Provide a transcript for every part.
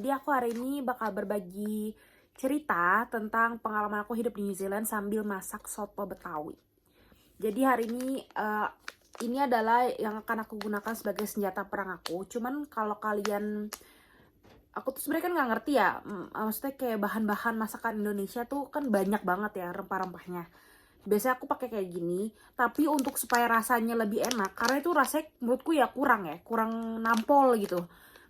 Jadi aku hari ini bakal berbagi cerita tentang pengalaman aku hidup di New Zealand sambil masak soto Betawi. Jadi hari ini adalah yang akan aku gunakan sebagai senjata perang aku. Cuman kalau kalian, aku tuh sebenarnya kan nggak ngerti ya, maksudnya kayak bahan-bahan masakan Indonesia tuh kan banyak banget ya rempah-rempahnya. Biasanya aku pakai kayak gini, tapi untuk supaya rasanya lebih enak, karena itu rasanya menurutku ya kurang nampol gitu.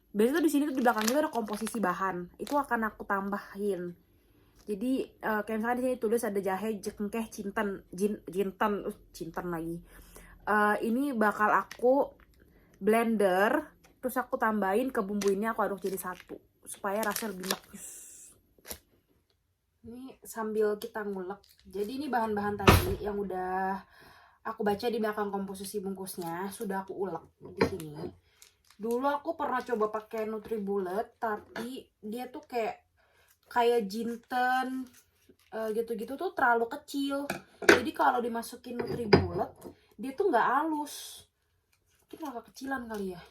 Biasanya tuh di sini tuh di belakang itu ada komposisi bahan, itu akan aku tambahin. Jadi kayak misalnya di sini tulis ada jahe, jengkeh, jinten lagi. Ini bakal aku blender, terus aku tambahin ke bumbu ini, aku aduk jadi satu supaya rasanya lebih manis. Ini sambil kita ngulek. Jadi ini bahan-bahan tadi yang udah aku baca di belakang komposisi bungkusnya, sudah aku ulek di sini. Dulu aku pernah coba pakai NutriBullet, tapi dia tuh kayak jinten gitu-gitu tuh terlalu kecil. Jadi kalau dimasukin NutriBullet, dia tuh nggak halus. Mungkin agak kecilan kali ya.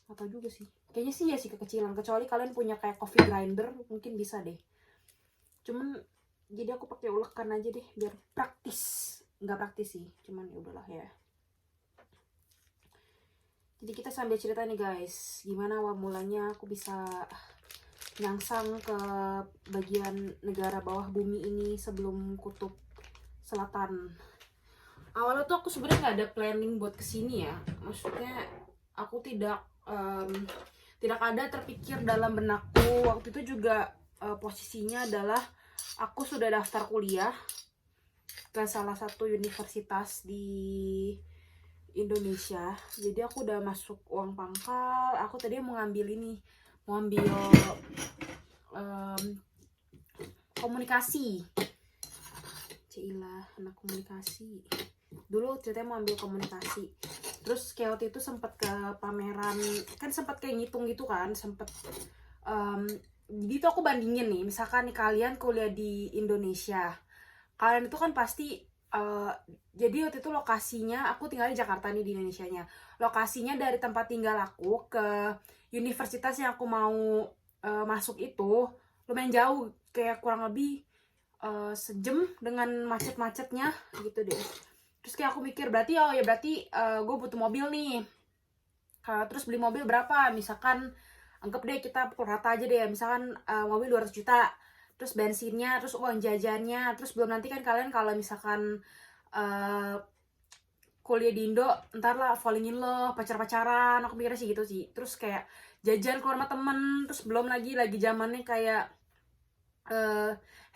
Atau juga sih. Kayaknya sih ya sih kekecilan. Kecuali kalian punya kayak coffee grinder, mungkin bisa deh. Cuman jadi aku pakai ulekan aja deh biar praktis. Nggak praktis sih, cuman ya udahlah ya. Jadi kita sambil cerita nih guys, gimana awal mulanya aku bisa nyangsang ke bagian negara bawah bumi ini sebelum kutub selatan. Awalnya tuh aku sebenarnya nggak ada planning buat kesini ya, maksudnya aku tidak ada terpikir dalam benakku. Waktu itu juga posisinya adalah aku sudah daftar kuliah ke salah satu universitas di Indonesia. Jadi aku udah masuk uang pangkal. Aku tadi mau ngambil komunikasi. Cilah, anak komunikasi. Dulu ceritanya mau ambil komunikasi. Terus kayak waktu itu sempat ke pameran, kan sempat kayak ngitung gitu kan, jadi tuh aku bandingin nih, misalkan nih kalian kuliah di Indonesia, kalian itu kan pasti jadi waktu itu lokasinya, aku tinggal di Jakarta nih di Indonesianya. Lokasinya dari tempat tinggal aku ke universitas yang aku mau masuk itu lumayan jauh, kayak kurang lebih sejam dengan macet-macetnya gitu deh. Terus kayak aku mikir berarti gue butuh mobil nih. Terus beli mobil berapa? Misalkan anggap deh kita pukul rata aja deh, misalkan mobil 200 juta. Terus bensinnya, terus uang jajannya, terus belum nanti kan kalian kalau misalkan kuliah di Indo, ntar lah falling in love, pacar-pacaran, aku mikirnya sih gitu sih. Terus kayak jajan keluar sama temen, terus belum lagi zamannya kayak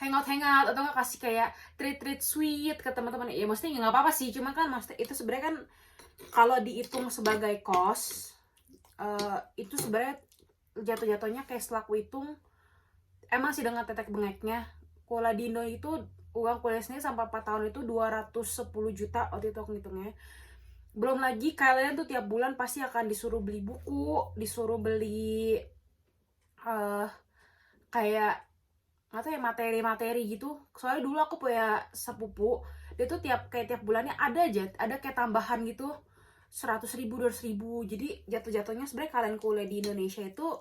hangout atau nggak kasih kayak treat sweet ke teman-teman. Ya maksudnya nggak apa-apa sih, cuma kan maksudnya itu sebenarnya kan kalau dihitung sebagai cost, itu sebenarnya jatuh-jatuhnya kayak setelah aku hitung, emang sih dengan tetek bengeknya, kuliah di Indo itu uang kuliah sendiri sampai 4 tahun itu 210 juta waktu itu aku ngitungnya. Belum lagi kalian tuh tiap bulan pasti akan disuruh beli buku, disuruh beli kayak nggak tahu ya materi-materi gitu. Soalnya dulu aku punya sepupu, dia tuh tiap bulannya ada kayak tambahan gitu, 100.000, 200.000. Jadi jatuh-jatuhnya sebenarnya kalian kuliah di Indonesia itu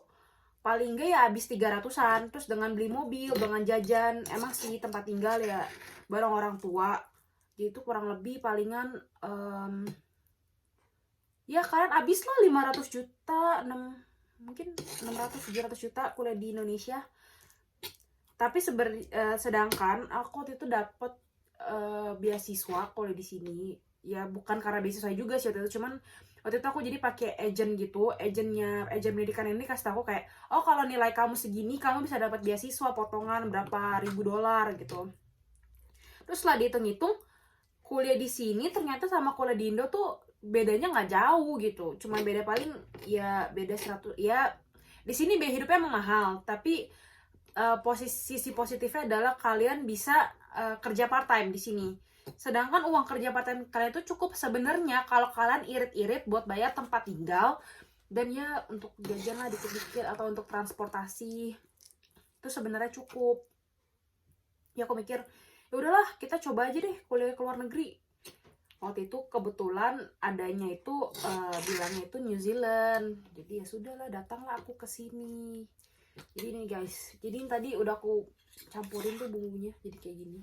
paling enggak ya habis 300-an. Terus dengan beli mobil, dengan jajan, emang sih tempat tinggal ya bareng orang tua, jadi itu kurang lebih palingan ya kalian habis lah 500 juta, mungkin 600-700 juta kuliah di Indonesia. Tapi sedangkan aku waktu itu dapet beasiswa kuliah di sini. Ya bukan karena beasiswa juga sih waktu itu, cuman waktu itu aku jadi pakai agent gitu. Agen pendidikan ini kasih tahu kayak, oh kalau nilai kamu segini kamu bisa dapat beasiswa potongan berapa ribu dolar gitu. Terus setelah dihitung-hitung, kuliah di sini ternyata sama kuliah di Indo tuh bedanya nggak jauh gitu. Cuma beda paling ya beda 100 ya. Di sini biaya hidupnya emang mahal, tapi sisi positifnya adalah kalian bisa kerja part time di sini. Sedangkan uang kerja part time kalian itu cukup sebenarnya kalau kalian irit-irit buat bayar tempat tinggal dan ya untuk jajan lah dikit-dikit atau untuk transportasi itu sebenarnya cukup. Ya aku mikir ya udahlah kita coba aja deh kuliah ke luar negeri. Waktu itu kebetulan adanya itu bilangnya itu New Zealand. Jadi ya sudahlah, datanglah aku ke sini. Jadi ini guys, jadi yang tadi udah aku campurin tuh bumbunya jadi kayak gini,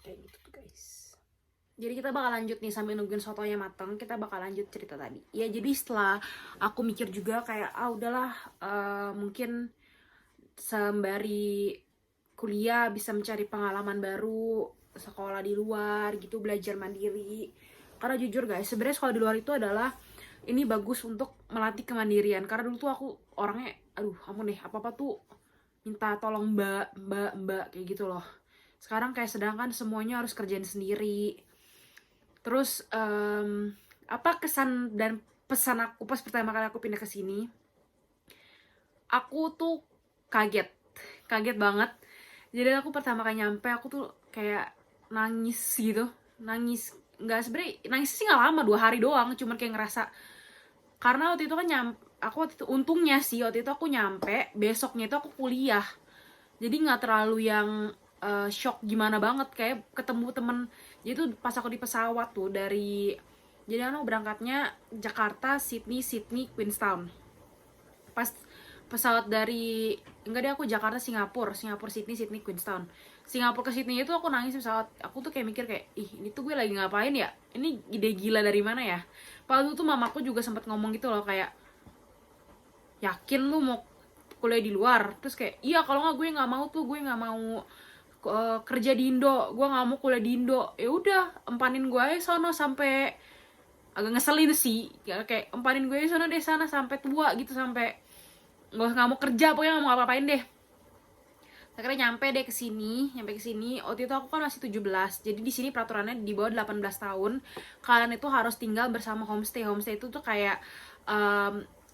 kayak gitu tuh guys. Jadi kita bakal lanjut nih sambil nungguin sotonya matang, kita bakal lanjut cerita tadi. Ya jadi setelah aku mikir juga kayak udahlah, mungkin sembari kuliah bisa mencari pengalaman baru, sekolah di luar gitu, belajar mandiri. Karena jujur guys, sebenarnya sekolah di luar itu adalah ini bagus untuk melatih kemandirian. Karena dulu tuh aku orangnya ampun deh, apa-apa tuh minta tolong mbak kayak gitu loh. Sekarang kayak sedangkan semuanya harus kerjain sendiri. Terus apa kesan dan pesan aku pas pertama kali aku pindah ke sini, aku tuh kaget banget. Jadi aku pertama kali nyampe, aku tuh kayak nangis gitu, nangis. Nggak, sebenarnya nangis sih nggak lama, 2 hari doang, cuman kayak ngerasa, karena waktu itu kan aku waktu itu untungnya sih waktu itu aku nyampe besoknya itu aku kuliah, jadi nggak terlalu yang shock gimana banget, kayak ketemu temen. Jadi tuh pas aku di pesawat tuh jadi aku berangkatnya Jakarta, Sydney, Queenstown. Pas pesawat dari, enggak deh, aku Jakarta, Singapura, Sydney, Queenstown. Singapura ke Sydney itu aku nangis pesawat. Aku tuh kayak mikir kayak, ini tuh gue lagi ngapain ya? Ini ide gila dari mana ya? Padahal tuh mamaku juga sempat ngomong gitu loh, kayak, yakin lu mau kuliah di luar? Terus kayak, iya, kalau nggak gue nggak mau tuh, gue nggak mau kerja di Indo, gue nggak mau kuliah di Indo. Ya udah, empanin gue aja sono sampai, agak ngeselin sih, kayak empanin gue aja sono deh sana sampai tua gitu, sampai nggak mau kerja, pokoknya nggak mau apa-apain deh. Akhirnya nyampe ke sini. Waktu itu aku kan masih 17. Jadi di sini peraturannya di bawah 18 tahun kalian itu harus tinggal bersama homestay. Homestay itu tuh kayak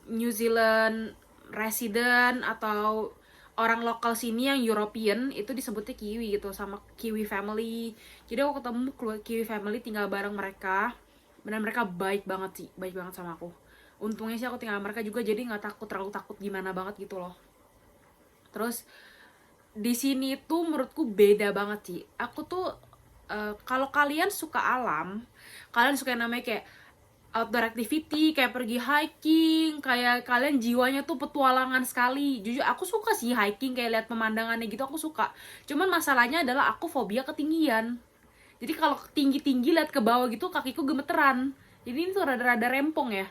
New Zealand resident atau orang lokal sini yang European, itu disebutnya Kiwi gitu, sama Kiwi family. Jadi aku ketemu Kiwi family, tinggal bareng mereka. Benar, mereka baik banget sih, baik banget sama aku. Untungnya sih aku tinggal mereka juga, jadi nggak terlalu takut gimana banget gitu loh. Terus di sini tuh menurutku beda banget sih. Aku tuh kalau kalian suka alam, kalian suka yang namanya kayak outdoor activity, kayak pergi hiking, kayak kalian jiwanya tuh petualangan sekali. Jujur aku suka sih hiking, kayak lihat pemandangannya gitu aku suka. Cuman masalahnya adalah aku fobia ketinggian. Jadi kalau tinggi-tinggi lihat ke bawah gitu kakiku gemeteran. Jadi ini tuh rada-rada rempong ya.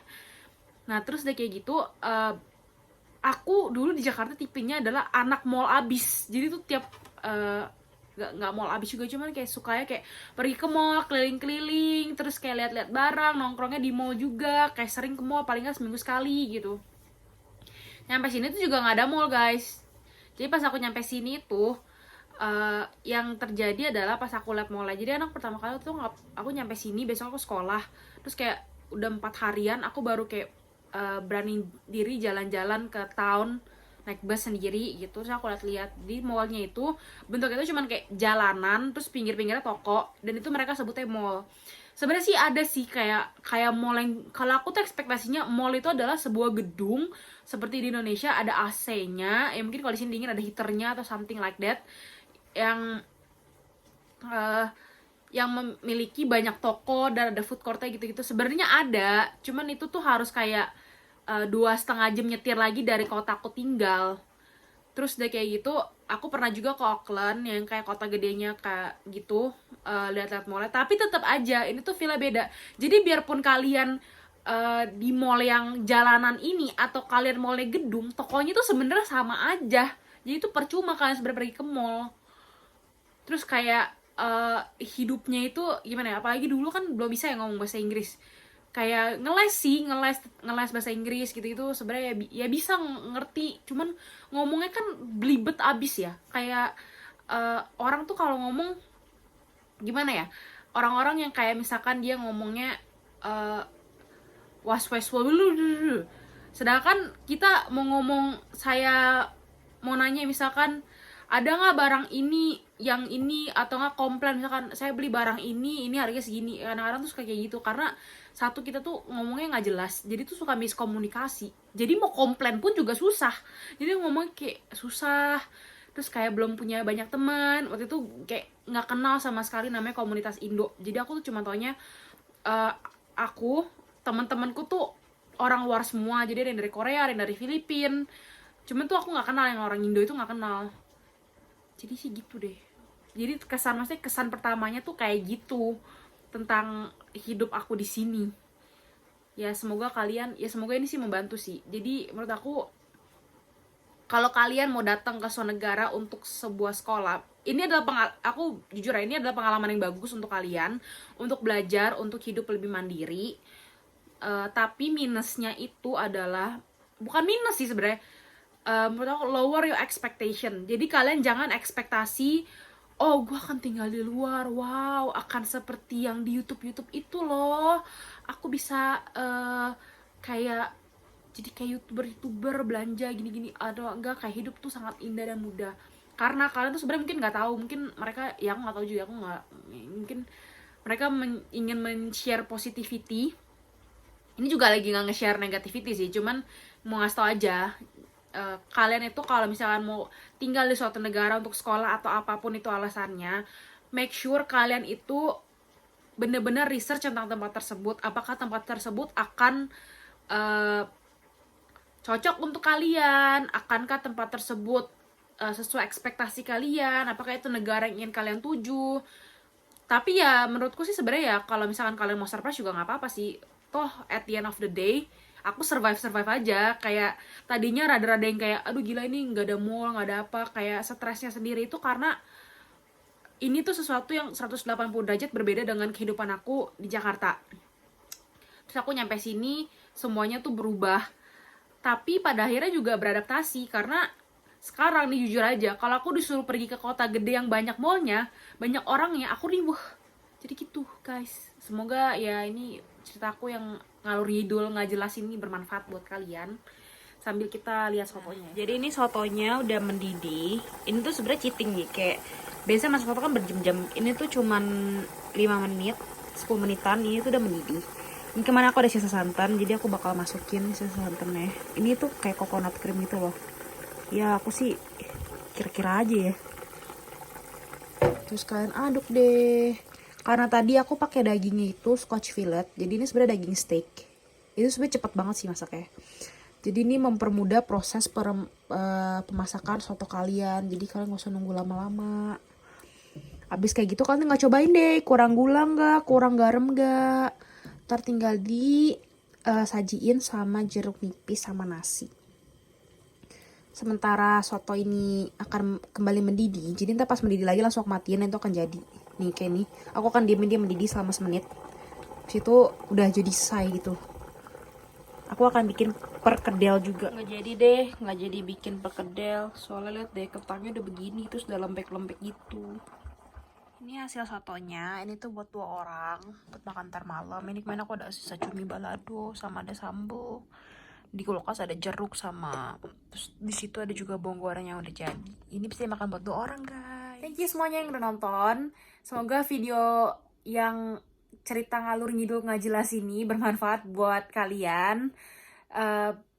Nah terus deh kayak gitu, aku dulu di Jakarta tipenya adalah anak mall abis. Jadi tuh tiap nggak mall abis juga, cuman kayak sukanya kayak pergi ke mall, keliling-keliling, terus kayak lihat-lihat barang, nongkrongnya di mall juga, kayak sering ke mall paling nggak seminggu sekali gitu. Nyampe sini tuh juga nggak ada mall guys. Jadi pas aku nyampe sini tuh yang terjadi adalah pas aku liat mall, jadi anak pertama kali tuh aku nyampe sini, besok aku sekolah, terus kayak udah 4 harian aku baru kayak berani diri jalan-jalan ke town naik bus sendiri gitu. Terus aku lihat-lihat di mallnya itu bentuknya itu cuman kayak jalanan, terus pinggir-pinggirnya toko, dan itu mereka sebutnya mall. Sebenarnya sih ada sih kayak mall yang, kalau aku tuh ekspektasinya mall itu adalah sebuah gedung seperti di Indonesia, ada AC-nya, ya mungkin kalau di sini dingin ada heaternya atau something like that, yang yang memiliki banyak toko dan ada food courtnya gitu-gitu. Sebenarnya ada, cuman itu tuh harus kayak 2,5 jam nyetir lagi dari kota aku tinggal. Terus udah kayak gitu, aku pernah juga ke Auckland yang kayak kota gedenya kayak gitu, lihat-lihat mallnya. Tapi tetap aja ini tuh villa beda. Jadi biarpun kalian di mall yang jalanan ini atau kalian mallnya gedung, tokonya tuh sebenarnya sama aja. Jadi itu percuma kalian sebenarnya pergi ke mall. Terus kayak hidupnya itu gimana ya, apalagi dulu kan belum bisa ya ngomong bahasa Inggris, kayak ngeles bahasa Inggris gitu sebenarnya ya bisa ngerti, cuman ngomongnya kan belibet abis ya. Kayak orang tuh kalau ngomong gimana ya, orang-orang yang kayak misalkan dia ngomongnya was dulu, sedangkan kita mau ngomong, saya mau nanya misalkan ada nggak barang ini yang ini, atau nggak komplain misalkan saya beli barang ini harganya segini, kadang-kadang tuh suka kayak gitu, karena satu kita tuh ngomongnya nggak jelas, jadi tuh suka miskomunikasi, jadi mau komplain pun juga susah, jadi ngomong kayak susah. Terus kayak belum punya banyak teman waktu itu, kayak nggak kenal sama sekali namanya komunitas Indo. Jadi aku tuh cuma taunya aku, teman-temanku tuh orang luar semua, jadi ada yang dari Korea, ada yang dari Filipina. Cuman tuh aku nggak kenal, yang orang Indo itu nggak kenal. Jadi sih gitu deh. Jadi maksudnya kesan pertamanya tuh kayak gitu tentang hidup aku di sini. Ya semoga ini sih membantu sih. Jadi menurut aku, kalau kalian mau datang ke suatu negara untuk sebuah sekolah, ini adalah aku jujur ya, ini adalah pengalaman yang bagus untuk kalian, untuk belajar, untuk hidup lebih mandiri. Tapi minusnya itu adalah, bukan minus sih sebenarnya, menurut aku lower your expectation. Jadi kalian jangan ekspektasi, oh gue akan tinggal di luar, wow akan seperti yang di YouTube itu loh, aku bisa kayak jadi kayak youtuber belanja gini-gini. Aduh, enggak, kayak hidup tuh sangat indah dan mudah. Karena kalian tuh sebenarnya mungkin nggak tahu, mungkin mereka, ya aku nggak tahu juga, aku nggak, mungkin mereka ingin men-share positivity. Ini juga lagi nggak nge-share negativity sih, cuman mau ngasih tau aja, kalian itu kalau misalkan mau tinggal di suatu negara untuk sekolah atau apapun itu alasannya, make sure kalian itu bener-bener research tentang tempat tersebut. Apakah tempat tersebut akan cocok untuk kalian? Akankah tempat tersebut sesuai ekspektasi kalian? Apakah itu negara yang ingin kalian tuju? Tapi ya menurutku sih sebenarnya ya, kalau misalkan kalian mau surprise juga nggak apa-apa sih. Toh at the end of the day, aku survive aja. Kayak tadinya rada-rada yang kayak, aduh gila ini nggak ada mall, nggak ada apa, kayak stresnya sendiri itu karena ini tuh sesuatu yang 180 derajat berbeda dengan kehidupan aku di Jakarta. Terus aku nyampe sini, semuanya tuh berubah. Tapi pada akhirnya juga beradaptasi, karena sekarang nih jujur aja, kalau aku disuruh pergi ke kota gede yang banyak mallnya, banyak orangnya, aku riweh. Jadi gitu guys, semoga ya ini ceritaku yang ngalur ngidul nggak jelas ini bermanfaat buat kalian. Sambil kita lihat sotonya. Jadi ini sotonya udah mendidih. Ini tuh sebenarnya cheating nih, kayak biasanya masak soto kan berjam-jam. Ini tuh cuman 5 menit, 10 menitan, ini tuh udah mendidih. Ini kemana aku ada sisa santan, jadi aku bakal masukin sisa santannya. Ini tuh kayak coconut cream gitu loh. Ya aku sih kira-kira aja ya. Terus kalian aduk deh. Karena tadi aku pakai dagingnya itu scotch fillet, jadi ini sebenarnya daging steak. Itu sebenarnya cepet banget sih masaknya. Jadi ini mempermudah proses pemasakan soto kalian. Jadi kalian gak usah nunggu lama-lama. Abis kayak gitu kalian tinggal cobain deh, kurang gula nggak, kurang garam nggak. Ntar tinggal sajiin sama jeruk nipis sama nasi. Sementara soto ini akan kembali mendidih, jadi ntar pas mendidih lagi langsung aku matiin, itu akan jadi. Nih kayak nih, aku akan diemin dia mendidih selama semenit. Habis itu udah jadi selesai gitu. Aku akan bikin perkedel juga. Nggak jadi deh, nggak jadi bikin perkedel. Soalnya lihat deh, kentangnya udah begini, terus udah lembek-lembek gitu. Ini hasil sotonya, ini tuh buat 2 orang, buat makan ntar malam. Ini kemarin aku ada sisa cumi balado, sama ada sambal. Di kulkas ada jeruk sama, terus di situ ada juga bawang goreng yang udah jadi. Ini bisa makan buat 2 orang guys. Thank you semuanya yang udah nonton. Semoga video yang cerita ngalur ngidul nggak jelas ini bermanfaat buat kalian.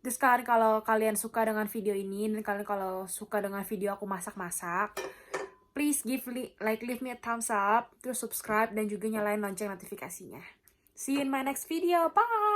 Terus kalau kalian suka dengan video ini, dan kalian kalau suka dengan video aku masak-masak, please leave me a thumbs up, terus subscribe dan juga nyalain lonceng notifikasinya. See you in my next video. Bye!